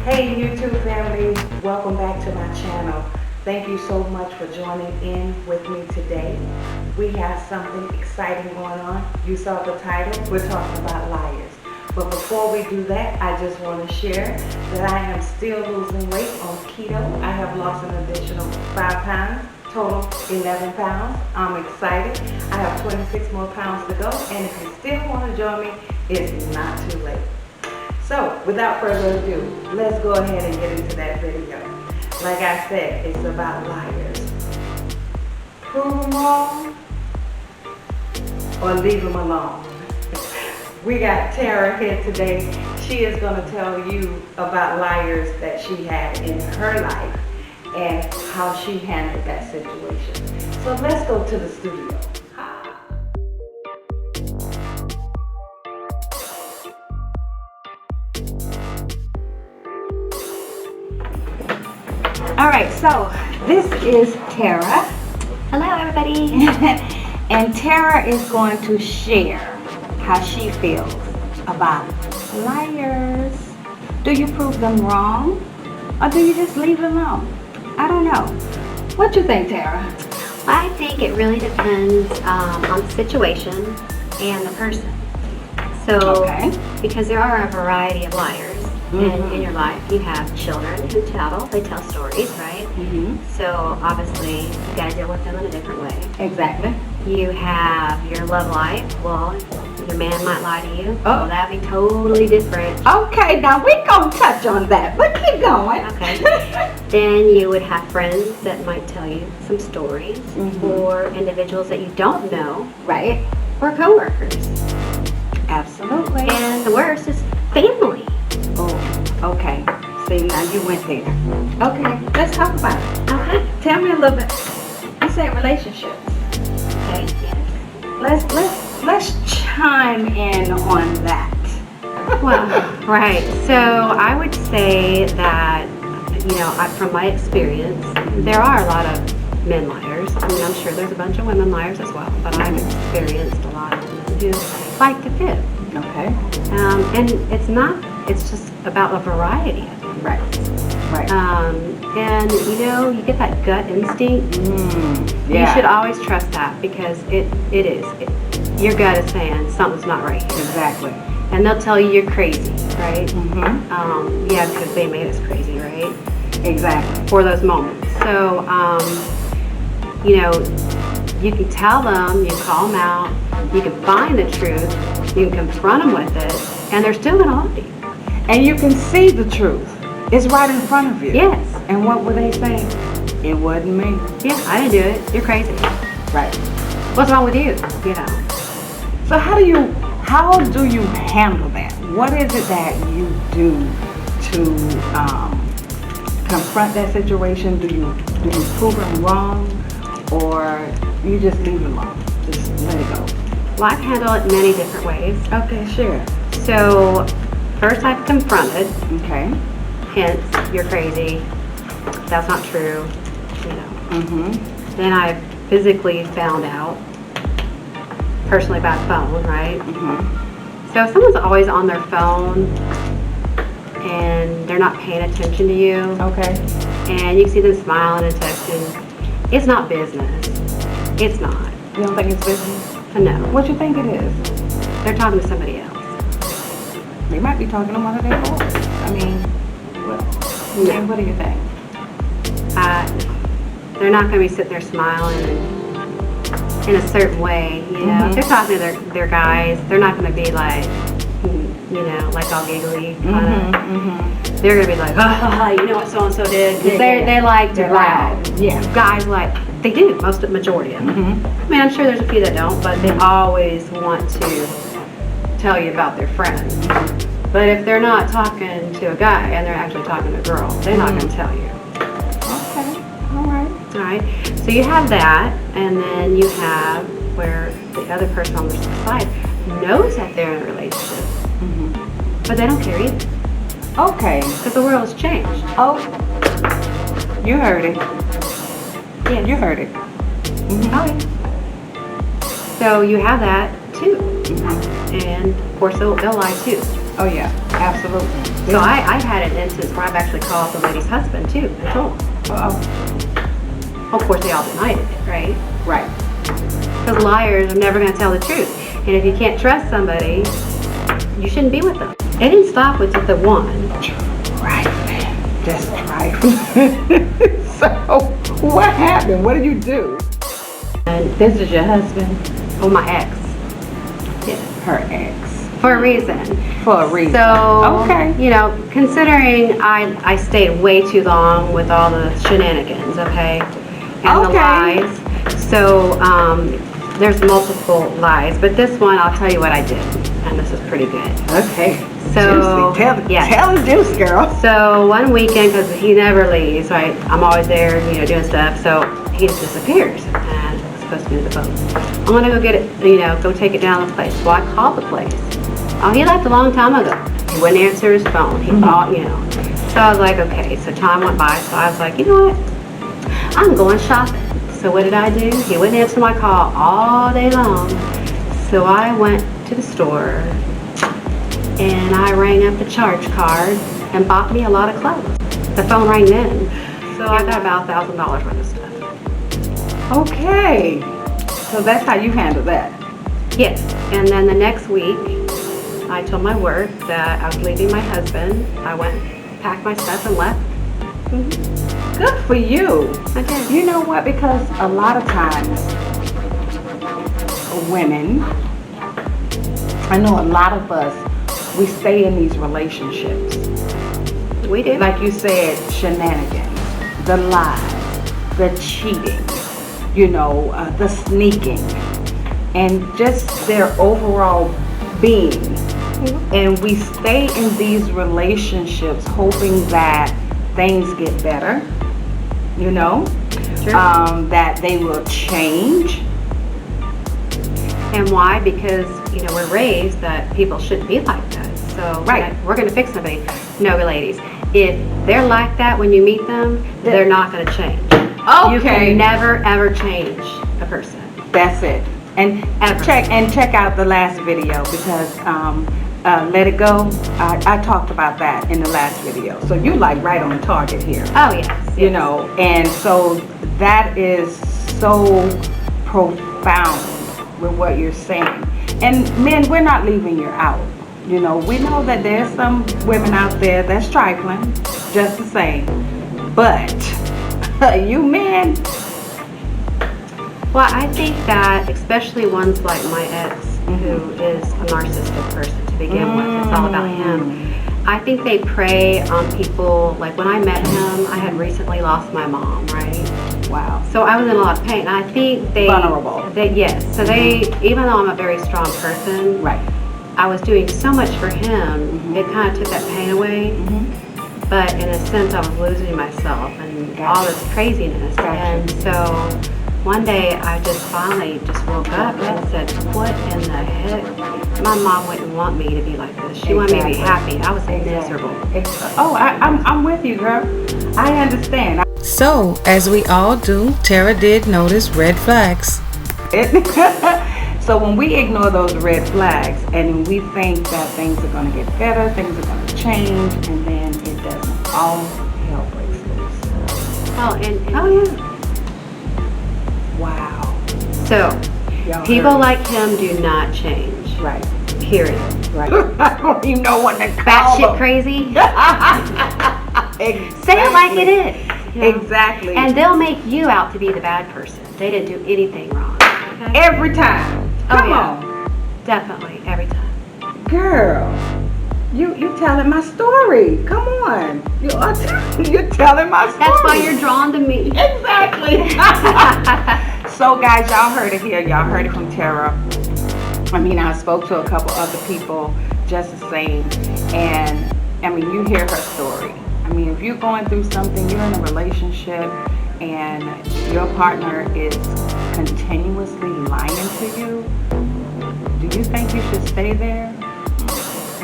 Hey YouTube family, welcome back to my channel. Thank you so much for joining in with me today. We have something exciting going on. You saw the title, we're talking about liars. But before we do that, I just want to share that I am still losing weight on keto. I have lost an additional 5 pounds, total 11 pounds. I'm excited. I have 26 more pounds to go, and if you still want to join me, it's not too late. So, without further ado, let's go ahead and get into that video. Like I said, it's about liars. Prove them wrong or leave them alone. We got Terra here today. She is going to tell you about liars that she had in her life and how she handled that situation. So let's go to the studio. All right, so this is Terra. Hello, everybody. And Terra is going to share how she feels about liars. Do you prove them wrong, or do you just leave it alone? I don't know. What you think, Terra? I think it really depends on the situation and the person. So, because there are a variety of liars. In your life, you have children who they tell stories, right? So obviously you got to deal with them in a different way. Exactly. You have your love life. Well, your man might lie to you. Oh, that'd be totally different. Okay, now we're gonna touch on that, but keep going. Okay. Then you would have friends that might tell you some stories, or individuals that you don't know, right? Or coworkers. Absolutely. And the worst is family. Oh, okay. See, now you went there. Okay, let's talk about it. Okay. Tell me a little bit. You said relationships. Okay. Yes. Let's chime in on that. Well, right. So I would say that, from my experience, there are a lot of men liars. I mean, I'm sure there's a bunch of women liars as well, but I've experienced a lot of men who like to fib. Okay. And it's just about a variety of them. Right. Right. And you get that gut instinct. Yeah. You should always trust that, because it is. Your gut is saying something's not right here. Exactly. And they'll tell you you're crazy, right? Because they made us crazy, right? Exactly. For those moments. So, you can tell them, you can call them out, you can find the truth, you can confront them with it, and they're still going to lie to you. And you can see the truth. It's right in front of you. Yes. And what were they saying? It wasn't me. Yeah, I didn't do it. You're crazy. Right. What's wrong with you? So how do you handle that? What is it that you do to confront that situation? Do you prove them wrong, or you just leave it alone? Just let it go. Well, I handle it many different ways. Okay, sure. So, first I've confronted. Okay. Hence, you're crazy. That's not true. Then I physically found out, personally by phone, right? So if someone's always on their phone and they're not paying attention to you, and you can see them smiling and texting, it's not business. It's not. You don't think it's business? No. What you think it is? They're talking to somebody else. They might be talking to one of their boys. I mean, what do you think? They're not going to be sitting there smiling in a certain way, If they're talking to their guys, they're not going to be like, like all giggly. They're going to be like, you know what so-and-so did? Because they like to brag. Yeah. Guys they do, majority of them. I mean, I'm sure there's a few that don't, but they always want to tell you about their friends. But if they're not talking to a guy and they're actually talking to a girl, they're not going to tell you. Okay. All right. So you have that, and then you have where the other person on the side knows that they're in a relationship, but they don't care either. Okay. Because the world has changed. Oh, you heard it. Yeah. You heard it. Oh, yeah. So you have that too. And of course they'll lie too. Oh yeah, absolutely. So I've had an instance where I've actually called the lady's husband too and told him. Uh-oh. Of course, they all denied it, right? Right. Because liars are never going to tell the truth. And if you can't trust somebody, you shouldn't be with them. It didn't stop with the one. Trifling. Just trifling. So, what happened? What did you do? And This is your husband? oh, my ex. Yeah. Her ex. For a reason. For a reason. So, Okay. you know, considering I stayed way too long with all the shenanigans, okay? And the Okay. lies. So, there's multiple lies, but this one, I'll tell you what I did. And this is pretty good. Okay. So, Juicy. yes. Tell the juice, girl. So one weekend, because he never leaves, right? I'm always there, you know, doing stuff. So he just disappears, and it's supposed to be the phone. I'm gonna go get it, you know, go take it down to the place. Well, I called the place. Oh, he left a long time ago. He wouldn't answer his phone. He thought, you know. So I was like, okay. So time went by. So I was like, you know what? I'm going shopping. So what did I do? He wouldn't answer my call all day long. So I went to the store and I rang up the charge card and bought me a lot of clothes. The phone rang then. So I got about $1,000 worth of stuff. Okay. So that's how you handle that. Yes, and then the next week, I told my work that I was leaving my husband. I went, packed my stuff and left. Good for you. I did. You know what? Because a lot of times, women, I know a lot of us, we stay in these relationships. We did. Like you said, shenanigans, the lies, the cheating, you know, the sneaking, and just their overall being. And we stay in these relationships hoping that things get better, you know, Sure. that they will change. And why? Because, you know, we're raised that people shouldn't be like that. So Right. we're going to fix somebody. No, ladies, if they're like that when you meet them, they're not going to change. You Okay. can never, ever change a person. That's it. And Ever. check out the last video because Let It Go. I talked about that in the last video. So you like right on target here. Oh, yes. You yes. know, and so that is so profound with what you're saying. And men, we're not leaving you out. You know, we know that there's some women out there that's trifling, just the same. But you men, Well, I think that especially ones like my ex, who is a narcissistic person to begin with, it's all about him. I think they prey on people. Like when I met him, I had recently lost my mom, right? wow. So I was in a lot of pain. And I think they Vulnerable. Yes. So they, even though I'm a very strong person, Right. I was doing so much for him. It kind of took that pain away. But in a sense, I was losing myself and all this craziness. Gotcha. And so one day I just finally just woke up and said, what in the heck? My mom wouldn't want me to be like this. She wanted me to be happy. I was miserable. Oh, I'm with you, girl. I understand. So, as we all do, Terra did notice red flags. So when we ignore those red flags and we think that things are going to get better, things are going to change, and then it doesn't, all hell breaks loose. Oh, and Oh yeah. Wow. so Y'all people heard like him do not change. it. Right. Period. Right. I don't even know what to call Batshit them. crazy. Exactly. Say it like it is. you know? Exactly. And they'll make you out to be the bad person. They didn't do anything wrong. Okay? every time. Come on. Definitely, every time. Girl, you telling my story. Come on. You're telling my story. That's why you're drawn to me. Exactly. So guys, y'all heard it here. Y'all heard it from Terra. I mean, I spoke to a couple other people just the same. And I mean, you hear her story. I mean, if you're going through something, you're in a relationship and your partner is continuously lying to you, do you think you should stay there?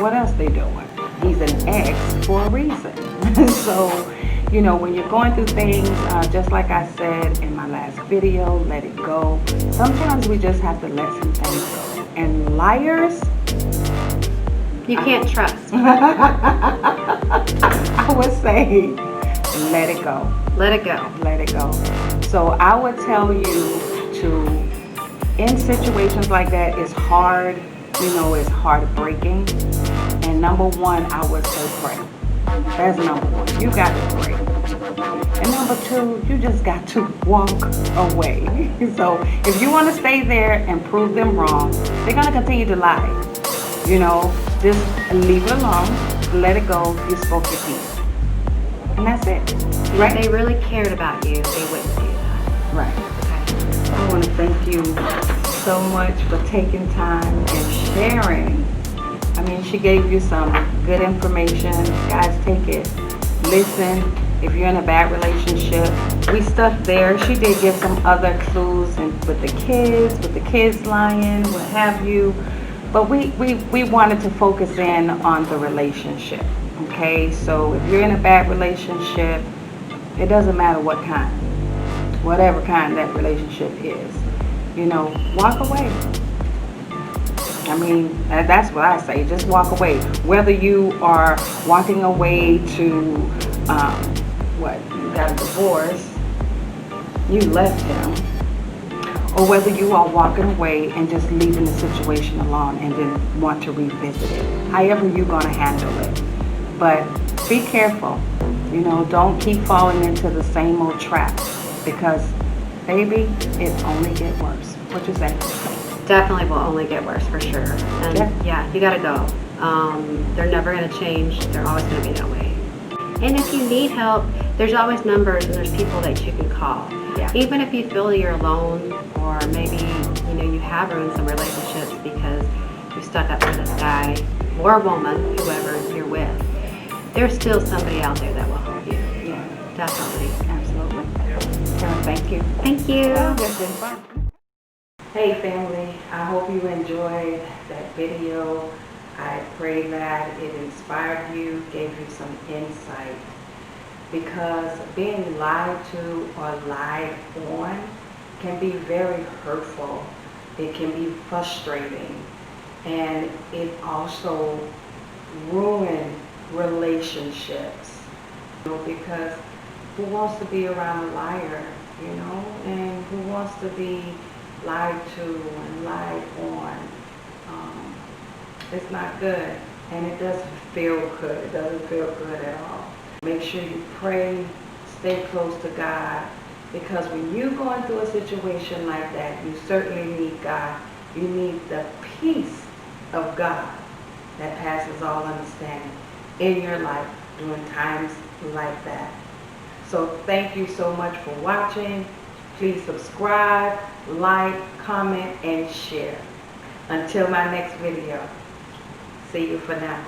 What else they doing? He's an ex for a reason. So, you know, when you're going through things, just like I said in my last video, let it go. Sometimes we just have to let some things go. And liars, You can't trust. I would say, let it go. Let it go. Let it go. So I would tell you to, in situations like that, it's hard, it's heartbreaking. And number one, I would say pray. That's number one. You got to pray. And number two, you just got to walk away. So if you want to stay there and prove them wrong, they're going to continue to lie. Just leave it alone. Let it go. You spoke your piece. And that's it. Right? If they really cared about you, they wouldn't do that. Right. Okay. I want to thank you so much for taking time and sharing. I mean, she gave you some good information. Guys, take it. Listen. If you're in a bad relationship, we stuck there. She did give some other clues with the kids lying, what have you. But we wanted to focus in on the relationship. Okay, so if you're in a bad relationship, it doesn't matter what kind, whatever kind that relationship is, walk away. I mean, that's what I say, just walk away. Whether you are walking away to, you got a divorce, you left him, or whether you are walking away and just leaving the situation alone and then want to revisit it. However you're going to handle it. But be careful, don't keep falling into the same old trap because, baby, it only gets worse. What you say? Definitely will only get worse for sure. And yeah, you gotta go. They're never gonna change. They're always gonna be that way. And if you need help, there's always numbers and there's people that you can call. Yeah. Even if you feel you're alone or maybe, you have ruined some relationships because you stuck up for this guy or woman, whoever you're with. There's still somebody out there that will help you. Yeah. Definitely. Absolutely. Terra, thank you. Thank you. It's been fun. Hey family, I hope you enjoyed that video. I pray that it inspired you, gave you some insight. Because being lied to or lied on can be very hurtful. It can be frustrating. And it also ruins relationships. Because who wants to be around a liar, and who wants to be lied to and lied on? It's not good, and it doesn't feel good. It doesn't feel good at all. Make sure you pray, stay close to God, because when you're going through a situation like that, you certainly need God. You need the peace of God that passes all understanding in your life during times like that. So thank you so much for watching. Please subscribe, like, comment, and share. Until my next video. See you for now.